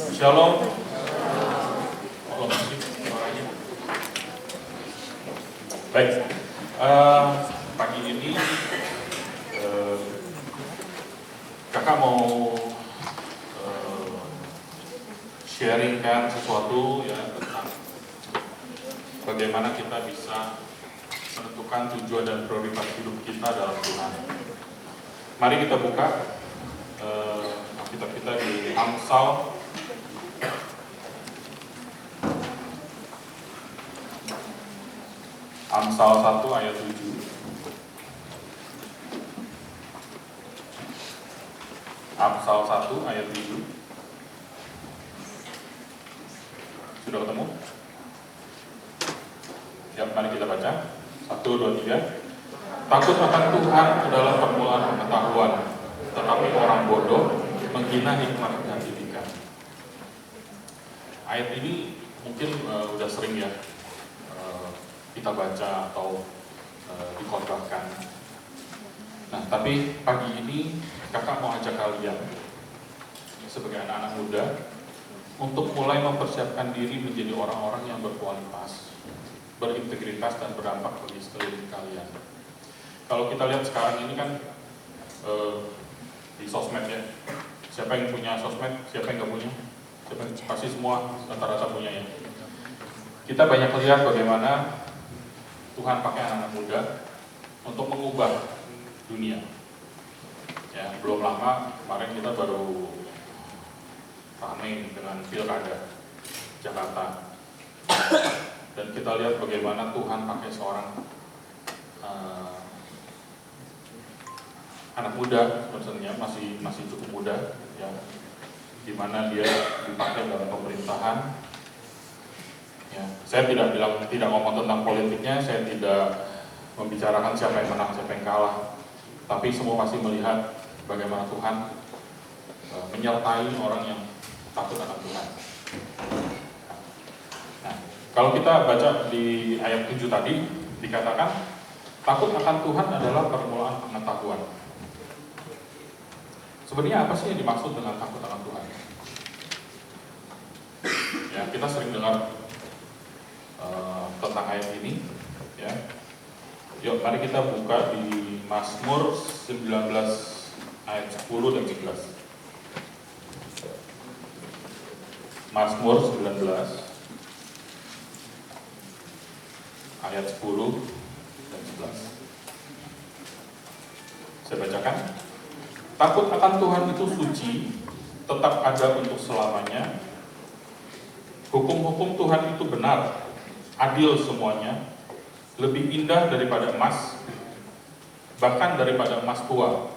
Shalom. Halo, musik suaranya. Baik, pagi ini kakak mau sharingkan sesuatu ya tentang bagaimana kita bisa menentukan tujuan dan prioritas hidup kita dalam Tuhan. Mari kita buka Alkitab kita di Amsal Amsal 1 ayat 7. Amsal 1 ayat 7. Sudah ketemu? Ya, mari kita baca. 1, 2, 3. Takut akan Tuhan adalah permulaan pengetahuan, tetapi orang bodoh menghina hikmat dan didikan. Ayat ini mungkin udah sering ya kita baca atau dikhotbahkan. Nah, tapi pagi ini kakak mau ajak kalian sebagai anak-anak muda untuk mulai mempersiapkan diri menjadi orang-orang yang berkualitas, berintegritas dan berdampak bagi sekeliling kalian. Kalau kita lihat sekarang ini kan di sosmed ya, siapa yang punya sosmed, siapa yang nggak punya? Pasti semua rata-rata punya ya. Kita banyak lihat bagaimana Tuhan pakai anak-anak muda untuk mengubah dunia. Ya, belum lama kemarin kita baru ramai dengan pilkada Jakarta, dan kita lihat bagaimana Tuhan pakai seorang anak muda, sebenarnya masih cukup muda, ya, di mana dia dipakai dalam pemerintahan. Ya, saya tidak ngomong tentang politiknya, saya tidak membicarakan siapa yang menang, siapa yang kalah, tapi semua pasti melihat bagaimana Tuhan menyertai orang yang takut akan Tuhan. Nah, kalau kita baca di ayat 7 tadi, dikatakan takut akan Tuhan adalah permulaan pengetahuan. Sebenarnya apa sih yang dimaksud dengan takut akan Tuhan? Ya, kita sering dengar tentang ayat ini, ya. Yuk, mari kita buka di Mazmur 19 ayat 10 dan 11. Mazmur 19 ayat 10 dan 11. Saya bacakan. Takut akan Tuhan itu suci, tetap ada untuk selamanya. Hukum-hukum Tuhan itu benar, adil semuanya, lebih indah daripada emas, bahkan daripada emas tua,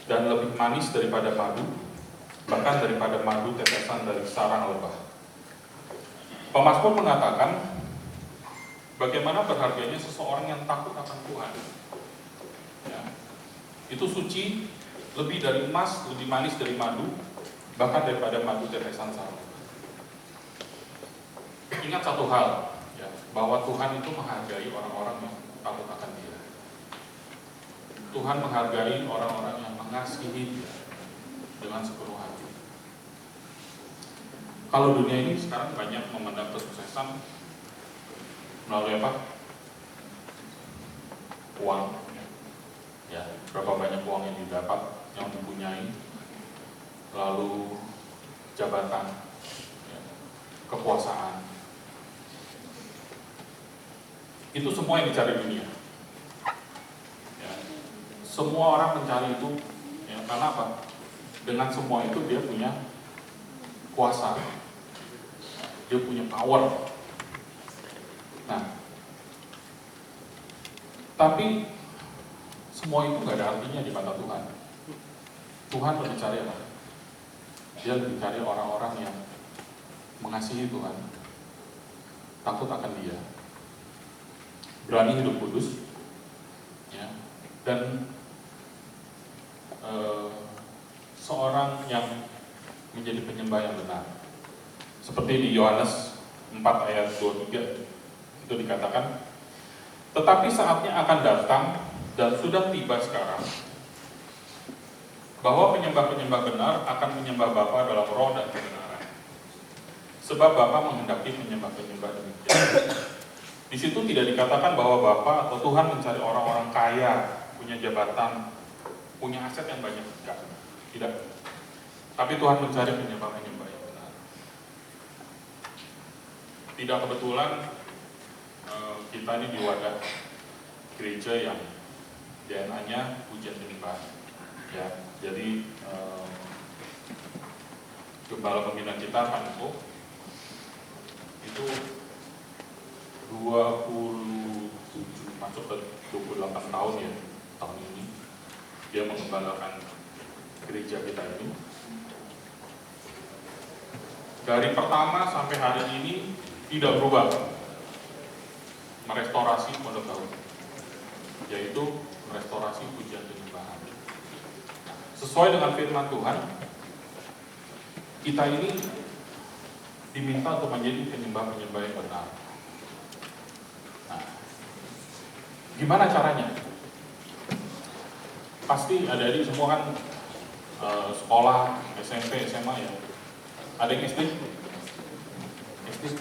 dan lebih manis daripada madu, bahkan daripada madu tetesan dari sarang lebah. Pemazmur mengatakan bagaimana berharganya seseorang yang takut akan Tuhan. Ya, itu suci, lebih dari emas, lebih manis dari madu, bahkan daripada madu tetesan sarang. Ingat satu hal, ya, bahwa Tuhan itu menghargai orang-orang yang takut akan Dia. Tuhan menghargai orang-orang yang mengasihi Dia dengan sepenuh hati. Kalau dunia ini sekarang banyak memandang kesuksesan melalui apa? Uang. Ya, berapa banyak uang yang didapat, yang dipunyai, lalu jabatan, ya, kekuasaan. Itu semua yang dicari dunia. Ya, semua orang mencari itu, ya, karena apa? Dengan semua itu dia punya kuasa, dia punya power. Nah, tapi semua itu nggak ada artinya di mata Tuhan. Tuhan lebih cari apa? Dia lebih cari orang-orang yang mengasihi Tuhan, takut akan Dia, berani hidup kudus, ya, dan seorang yang menjadi penyembah yang benar. Seperti di Yohanes 4 ayat 23 itu dikatakan, tetapi saatnya akan datang dan sudah tiba sekarang, bahwa penyembah-penyembah benar akan menyembah Bapa dalam roh dan kebenaran. Sebab Bapa menghendaki penyembah-penyembah demikian. Di situ tidak dikatakan bahwa Bapa atau Tuhan mencari orang-orang kaya, punya jabatan, punya aset yang banyak. Tidak. Tapi Tuhan mencari penyembah-penyembah yang benar. Tidak kebetulan kita ini di wadah gereja yang DNA-nya pujian penyembahan. Ya, jadi gembala pembina kita Pak Niko itu 27 masuk ke 28 tahun ya tahun ini dia mengembalakan gereja kita ini. Dari pertama sampai hari ini tidak berubah, merestorasi pondok daun, yaitu merestorasi pujian penyembahan. Sesuai dengan firman Tuhan, kita ini diminta untuk menjadi penyembah-penyembah yang benar. Nah, gimana caranya? Pasti adik-adik semua kan sekolah, SMP, SMA ya. Ada yang SD? SD?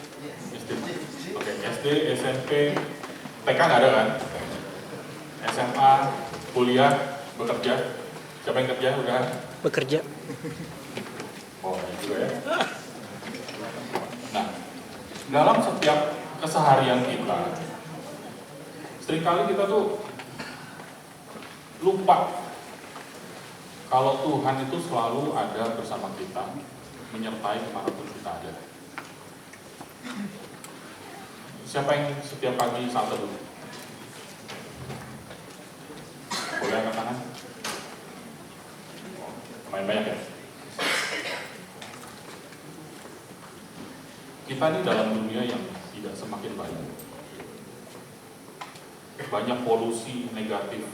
Oke, SD, SMP, TK nggak ada kan? SMA, kuliah, bekerja. Siapa yang kerja? Udah? Bekerja. Oh, ini juga ya. Nah, dalam setiap keseharian kita, seringkali kita tuh lupa kalau Tuhan itu selalu ada bersama kita, menyertai kemanapun kita ada. Siapa yang setiap pagi saat teduh? Boleh angkat tangan? Lumayan banyak ya? Kita ini dalam dunia yang tidak semakin baik. Banyak polusi negatif.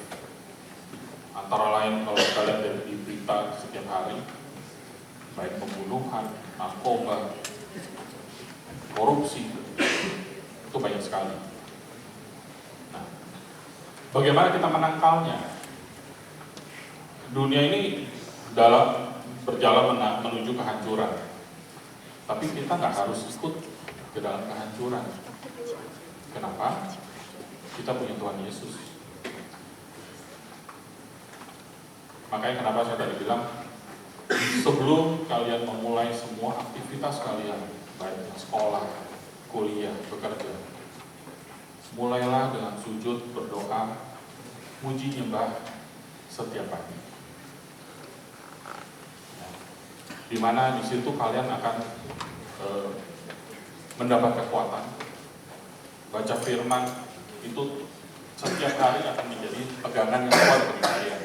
Antara lain kalau kita lihat dari berita setiap hari, baik pembunuhan, narkoba, korupsi, itu banyak sekali. Nah, bagaimana kita menangkalnya? Dunia ini dalam berjalan menuju kehancuran, tapi kita nggak harus ikut ke dalam kehancuran. Kenapa? Kita punya Tuhan Yesus. Makanya kenapa saya tadi bilang, sebelum kalian memulai semua aktivitas kalian, baik sekolah, kuliah, bekerja, mulailah dengan sujud, berdoa, muji nyembah setiap pagi. Di mana di situ kalian akan mendapat kekuatan. Baca firman itu setiap hari akan menjadi pegangan yang kuat bagi kalian.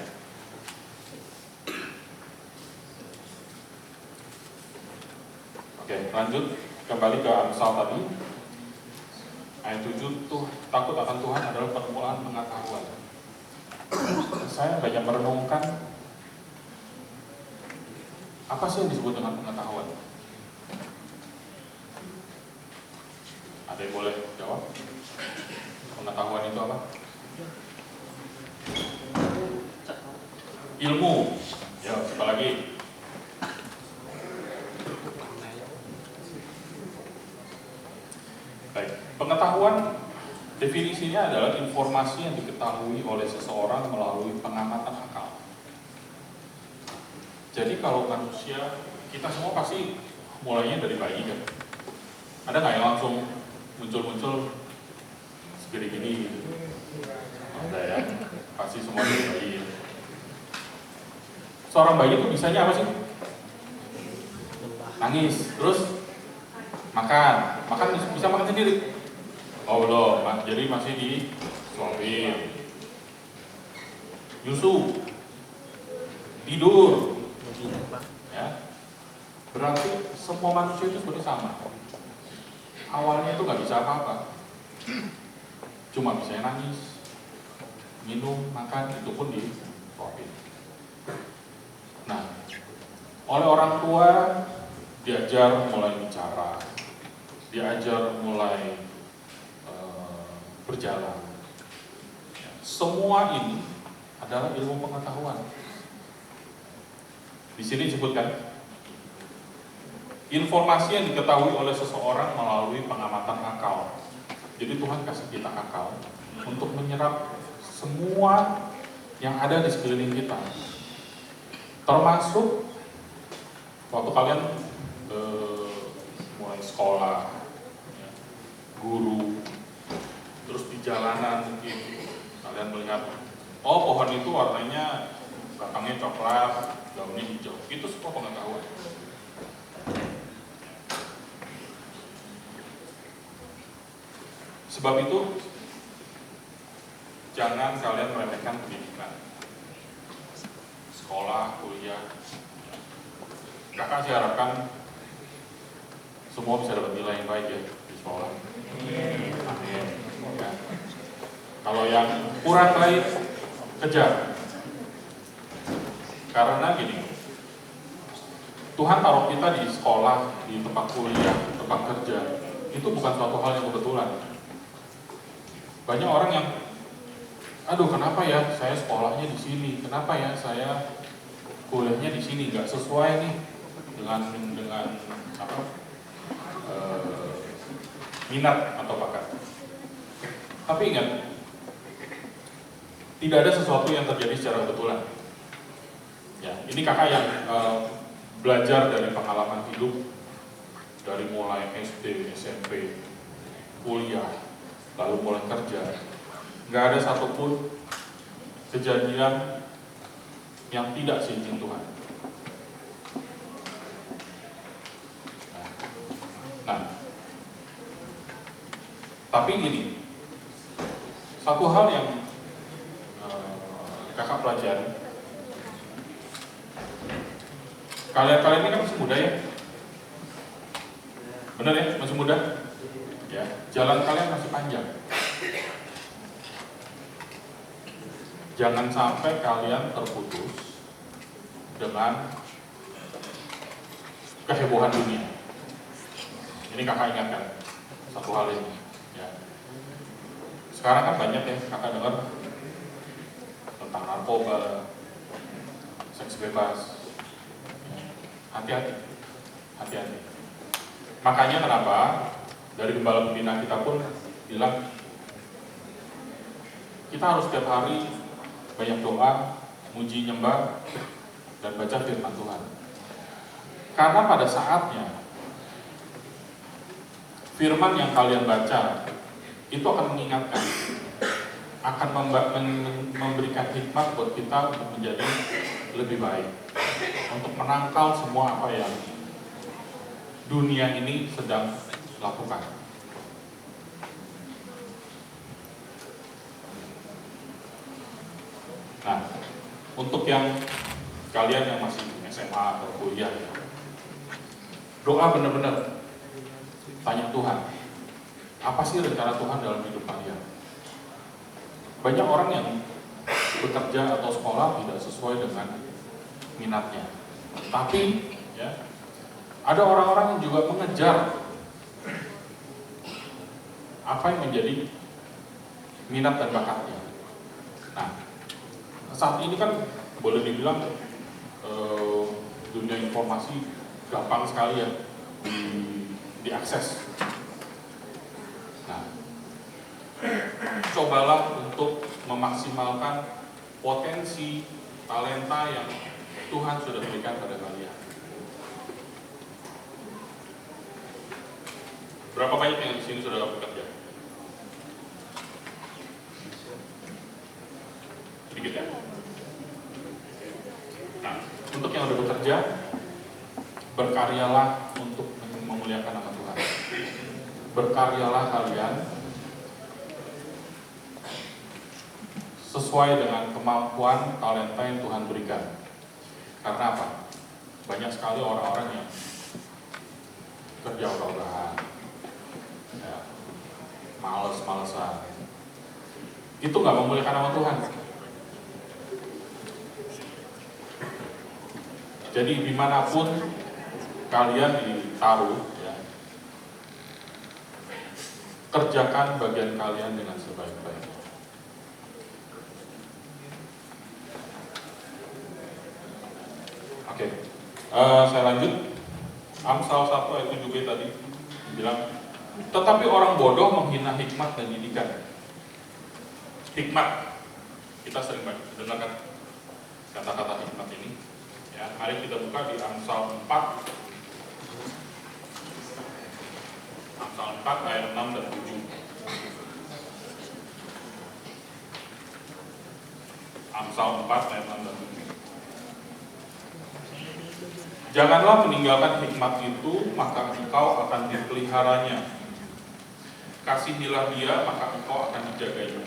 Oke, lanjut kembali ke Amsal tadi. Ayat 7 tuh, takut akan Tuhan adalah permulaan pengetahuan. Saya banyak merenungkan apa sih yang disebut dengan pengetahuan? Ada yang boleh jawab? Pengetahuan itu apa? Ilmu. Ya, siapa lagi? Baik, pengetahuan definisinya adalah informasi yang diketahui oleh seseorang melalui pengamatan akal. Jadi kalau manusia, kita semua pasti mulainya dari bayi kan? Ada nggak yang langsung muncul-muncul segini gini gitu? Ada ya, pasti semua dari bayi. Seorang bayi itu bisanya apa sih? Nangis, terus makan bisa makan sendiri. Oh belum, jadi masih disuapin. Nyusu, tidur, ya. Berarti semua manusia itu sebenarnya sama. Awalnya itu nggak bisa apa-apa, cuma bisa nangis, minum, makan, itu pun disuapin. Nah, oleh orang tua diajar mulai bicara, diajar mulai berjalan. Semua ini adalah ilmu pengetahuan. Di sini disebutkan informasi yang diketahui oleh seseorang melalui pengamatan akal. Jadi Tuhan kasih kita akal untuk menyerap semua yang ada di sekeliling kita. Termasuk waktu kalian mulai sekolah, ya, guru, terus di jalanan mungkin kalian melihat, oh pohon itu warnanya batangnya coklat, daunnya hijau. Itu semua pengetahuan. Sebab itu jangan kalian meremehkan pendidikan, sekolah, kuliah. Kakak sih harapkan semua bisa dapat nilai yang baik ya di sekolah. Amin. Ya. Kalau yang kurang baik, kejar. Karena gini, Tuhan taruh kita di sekolah, di tempat kuliah, tempat kerja, itu bukan suatu hal yang kebetulan. Banyak orang yang, aduh kenapa ya saya sekolahnya di sini, kenapa ya saya kuliahnya di sini, nggak sesuai nih dengan apa minat atau bakat. Tapi ingat, tidak ada sesuatu yang terjadi secara kebetulan. Ya, ini kakak yang belajar dari pengalaman hidup, dari mulai SD, SMP, kuliah, lalu mulai kerja. Nggak ada satupun kejadian yang tidak seizin Tuhan. Nah, tapi gini, satu hal yang kakak pelajari, kalian ini kan masih muda ya, benar ya, masih muda, ya, jalan kalian masih panjang. Jangan sampai kalian terputus dengan kehebohan dunia. Ini kakak ingatkan satu hal ini. Ya. Sekarang kan banyak ya kakak dengar tentang narkoba, seks bebas. Hati-hati, hati-hati. Makanya kenapa dari gembala pembina kita pun bilang kita harus setiap hari banyak doa, muji nyembah, dan baca firman Tuhan. Karena pada saatnya firman yang kalian baca itu akan mengingatkan, akan memberikan hikmat buat kita untuk menjadi lebih baik, untuk menangkal semua apa yang dunia ini sedang lakukan. Nah, untuk yang kalian yang masih SMA atau kuliah, doa benar-benar tanya Tuhan, apa sih rencana Tuhan dalam hidup kalian? Banyak orang yang bekerja atau sekolah tidak sesuai dengan minatnya. Tapi ya, ada orang-orang yang juga mengejar apa yang menjadi minat dan bakatnya. Nah, saat ini kan boleh dibilang dunia informasi gampang sekali ya diakses. Nah, cobalah untuk memaksimalkan potensi talenta yang Tuhan sudah berikan pada kalian. Berapa banyak yang di sini sudah bekerja? Sedikit ya. Nah, untuk yang sudah bekerja, berkaryalah untuk memuliakan nama Tuhan. Berkaryalah kalian sesuai dengan kemampuan talenta yang Tuhan berikan. Karena apa? Banyak sekali orang-orang yang kerja ogah-ogahan, ya, males-malesan. Itu nggak memuliakan nama Tuhan. Jadi dimanapun kalian ditaruh, ya, kerjakan bagian kalian dengan sebaik-baiknya. Oke, saya lanjut. Amsal 1 ayat 7b tadi bilang, tetapi orang bodoh menghina hikmat dan didikan. Hikmat, kita sering dengarkan kata-kata hikmat ini. Ya, mari kita buka di Amsal 4. Amsal 4 ayat 6 dan 7. Amsal 4 ayat 6 dan 7. Janganlah meninggalkan hikmat itu, maka engkau akan dipeliharanya. Kasihilah dia, maka engkau akan dijaganya.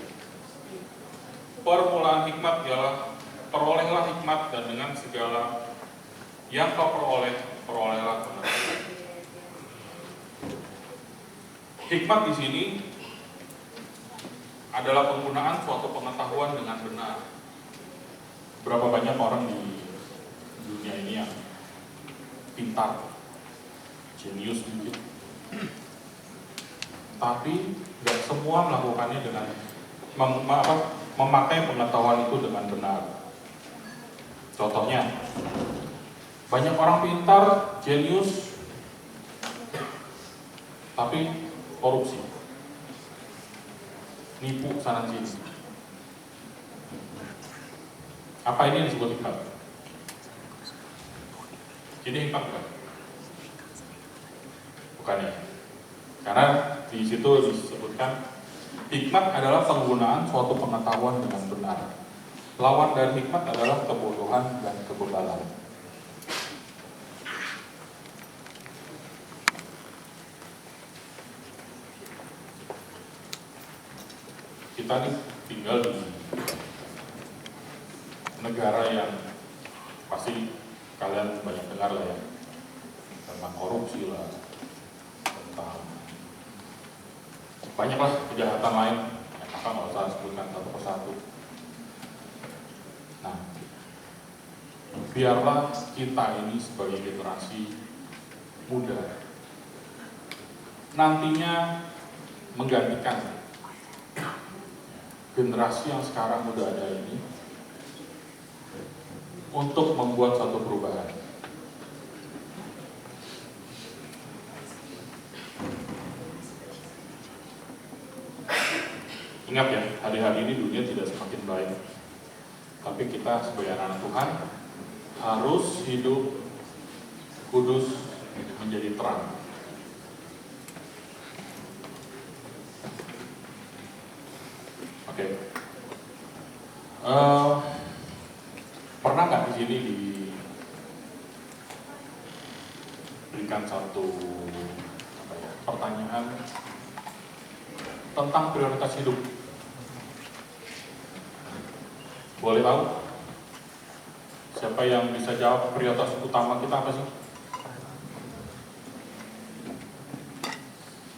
Permulaan hikmat ialah perolehlah hikmat, dan dengan segala yang kau perolehlah pengetahuan. Hikmat di sini adalah penggunaan suatu pengetahuan dengan benar. Berapa banyak orang di dunia ini yang pintar, jenius mungkin, tapi tidak semua melakukannya dengan memakai pengetahuan itu dengan benar. Contohnya, banyak orang pintar, jenius, tapi korupsi, nipu sana sini. Apa ini yang disebut hikmat? Ini hikmat bukan? Bukan ya? Karena di situ disebutkan hikmat adalah penggunaan suatu pengetahuan dengan benar. Lawan dari hikmat adalah kebodohan dan kebebalan. Kita nih tinggal di negara yang pasti kalian banyak dengar lah ya, tentang korupsi lah, tentang banyaklah kejahatan lain yang kakak nggak usah sebutkan satu persatu. Nah, biarlah kita ini sebagai generasi muda nantinya menggantikan generasi yang sekarang udah ada ini untuk membuat satu perubahan. Ingat ya, hari-hari ini dunia tidak semakin baik, tapi kita sebagai anak Tuhan harus hidup kudus menjadi terang. Oke. Pernah nggak di sini diberikan satu pertanyaan tentang prioritas hidup? Boleh tahu? Siapa yang bisa jawab prioritas utama kita apa sih?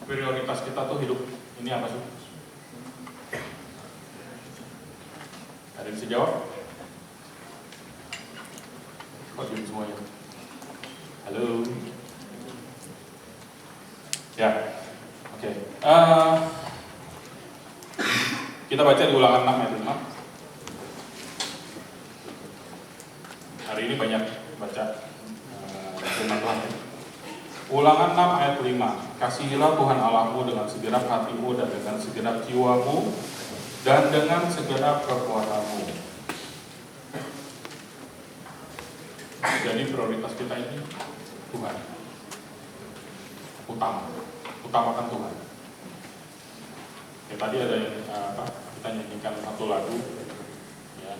Prioritas kita tuh hidup ini apa sih? Ada yang bisa jawab? Kok diam semuanya? Halo? Ya, oke. Kita baca di Ulangan 6 ayat 5. Hari ini banyak baca firman Tuhan. Ulangan 6 ayat 5. Kasihilah Tuhan Allahmu dengan segenap hatimu dan dengan segenap jiwamu dan dengan segenap kekuatanmu. Jadi prioritas kita ini Tuhan. Utamakan Tuhan. Ya, tadi ada yang kita nyanyikan satu lagu. Ya.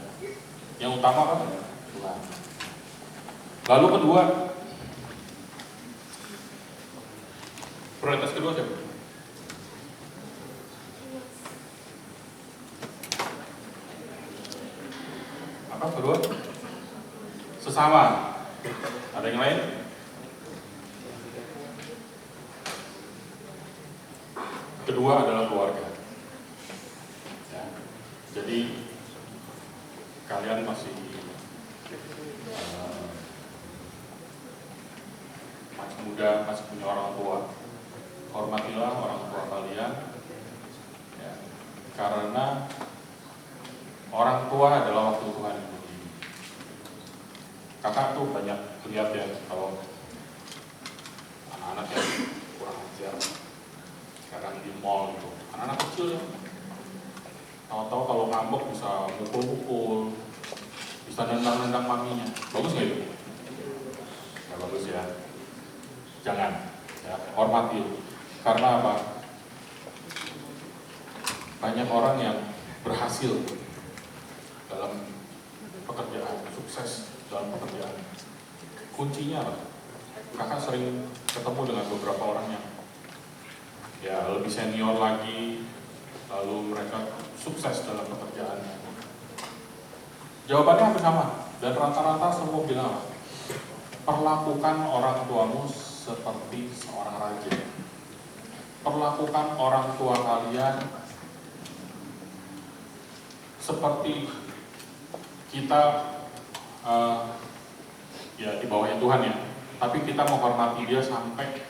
Yang utama kan Tuhan. Lalu kedua, prioritas kedua siapa? Apa kedua? Sesama. Ada yang lain? Kedua adalah keluarga. Ya. Jadi kalian masih muda, masih punya orang tua, hormatilah orang tua kalian, ya, karena orang tua adalah waktu Tuhan yang begini. Kakak tuh banyak lihat ya, kalau Tahu-tahu kalau ngambek bisa mukul-mukul, bisa nendang-nendang maminya. Bagus nggak itu? Nggak bagus ya. Jangan, ya, hormati. Karena apa? Banyak orang yang berhasil dalam pekerjaan, sukses dalam pekerjaan. Kuncinya apa? Kakak sering ketemu dengan beberapa orang yang ya lebih senior lagi, lalu mereka sukses dalam pekerjaannya. Jawabannya hampir sama, dan rata-rata semua bilang apa? Perlakukan orang tuamu seperti seorang raja. Perlakukan orang tua kalian seperti kita ya di bawahnya Tuhan ya. Tapi kita menghormati dia sampai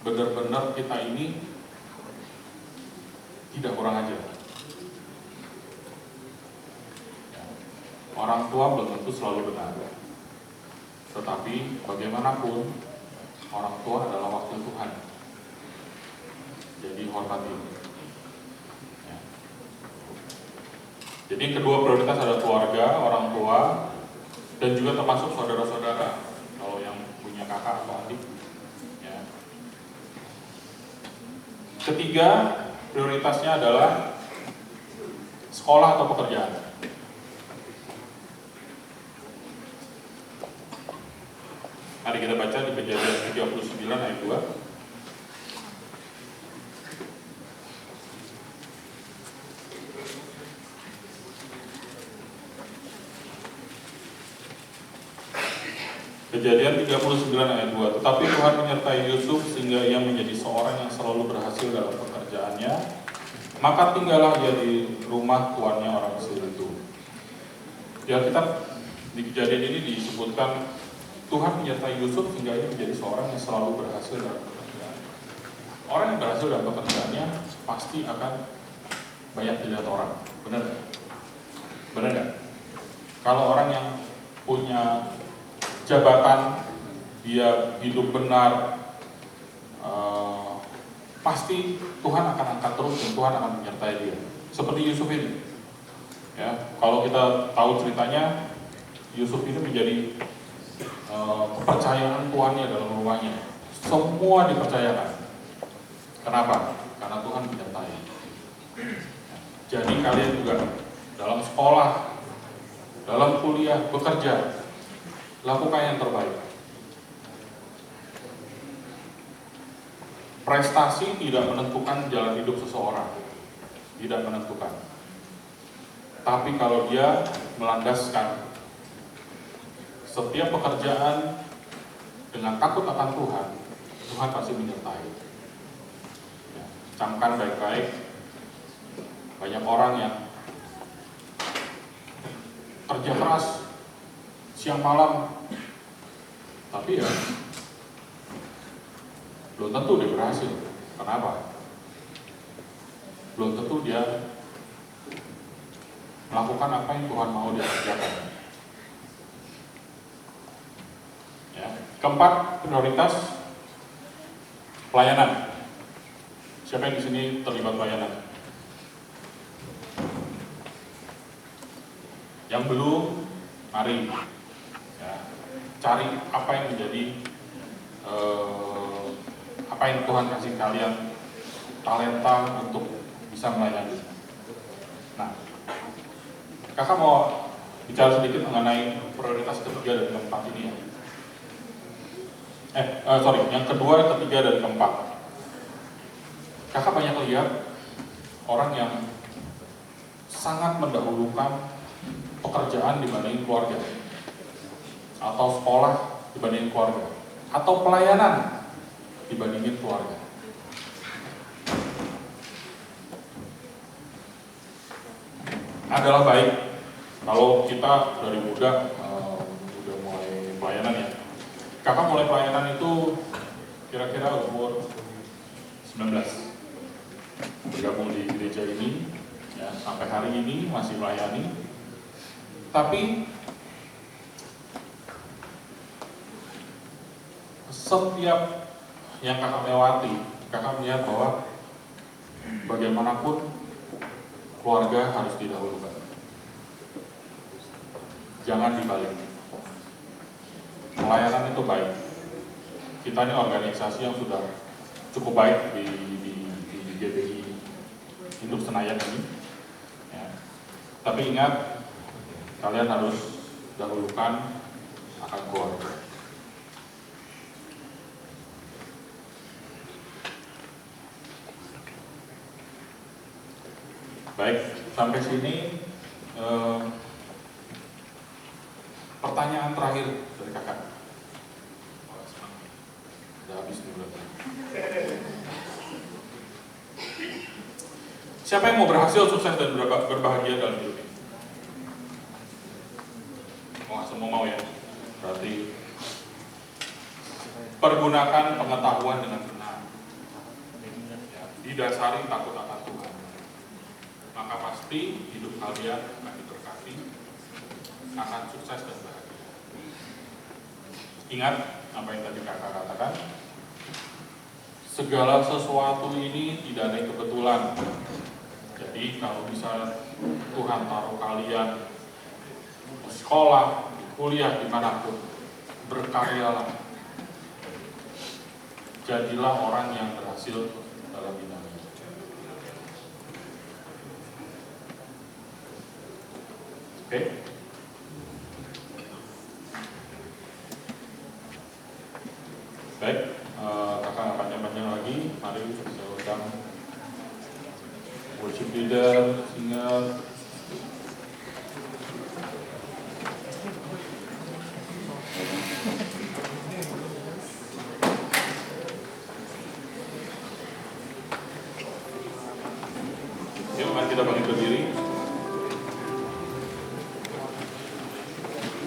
benar-benar kita ini tidak kurang ajar. Ya. Orang tua belum tentu selalu benar. Tetapi bagaimanapun orang tua adalah wakil Tuhan. Jadi hormati. Ya. Jadi kedua prioritas ada keluarga, orang tua, dan juga termasuk saudara-saudara. Kalau yang punya kakak atau adik. Ya. Ketiga, prioritasnya adalah sekolah atau pekerjaan. Mari kita baca di Kejadian 39 ayat 2. Kejadian 39 ayat 2. Tetapi Tuhan menyertai Yusuf sehingga ia menjadi seorang yang selalu berhasil dalam pekerjaannya. Maka tinggallah ia di rumah tuannya orang Mesir itu. Di Alkitab di kejadian ini disebutkan Tuhan menyertai Yusuf sehingga ia menjadi seorang yang selalu berhasil dalam pekerjaan. Orang yang berhasil dalam pekerjaannya pasti akan banyak dilihat orang. Benar nggak? Benar nggak? Kalau orang yang punya jabatan, dia hidup benar, pasti Tuhan akan angkat terus dan Tuhan akan menyertai dia. Seperti Yusuf ini. Ya, kalau kita tahu ceritanya, Yusuf ini menjadi kepercayaan tuannya dalam rumahnya. Semua dipercayakan. Kenapa? Karena Tuhan menyertai. Jadi kalian juga dalam sekolah, dalam kuliah, bekerja, lakukan yang terbaik. Prestasi tidak menentukan jalan hidup seseorang. Tidak menentukan. Tapi kalau dia melandaskan setiap pekerjaan dengan takut akan Tuhan, Tuhan pasti menyertai. Ya, camkan baik-baik. Banyak orang yang kerja keras siang malam, tapi ya belum tentu dia berhasil. Kenapa? Belum tentu dia melakukan apa yang Tuhan mau dia kerjakan. Ya. Keempat, prioritas pelayanan. Siapa yang di sini terlibat pelayanan? Yang belum, mari ya, cari apa yang menjadi apa yang Tuhan kasih kalian talenta untuk bisa melayani. Nah, kakak mau bicara sedikit mengenai prioritas ketiga dan keempat ini ya. Yang kedua, ketiga, dan keempat. Kakak banyak lihat orang yang sangat mendahulukan pekerjaan dibanding keluarga, atau sekolah dibanding keluarga, atau pelayanan dibandingin keluarga. Adalah baik kalau kita dari muda udah mulai pelayanan ya. Kakak mulai pelayanan itu kira-kira umur 19, bergabung di gereja ini ya, sampai hari ini masih melayani. Tapi setiap yang kakak lewati, kakak melihat bahwa bagaimanapun keluarga harus didahulukan. Jangan dibalik. Pelayanan itu baik. Kita ini organisasi yang sudah cukup baik di GBI Induk Senayan ini. Ya. Tapi ingat, kalian harus dahulukan akan keluarga. Baik, sampai sini pertanyaan terakhir dari kakak. Udah habis nih berarti. Siapa yang mau berhasil, sukses, dan berbahagia dalam hidup ini? Oh, semua mau ya? Berarti pergunakan pengetahuan dengan benar. Ya, didasari takut akan Tuhan. Maka pasti hidup kalian akan diberkati, akan sukses dan bahagia. Ingat apa yang tadi kakak katakan, segala sesuatu ini tidak ada yang kebetulan. Jadi kalau bisa Tuhan taruh kalian di sekolah, di kuliah, dimanapun, berkaryalah. Jadilah orang yang berhasil dalam bidang ini. Oke? Baik, kakak nggak panjang-panjang lagi. Mari saya undang worship leader, singer. Yuk, mari kita bangkit berdiri.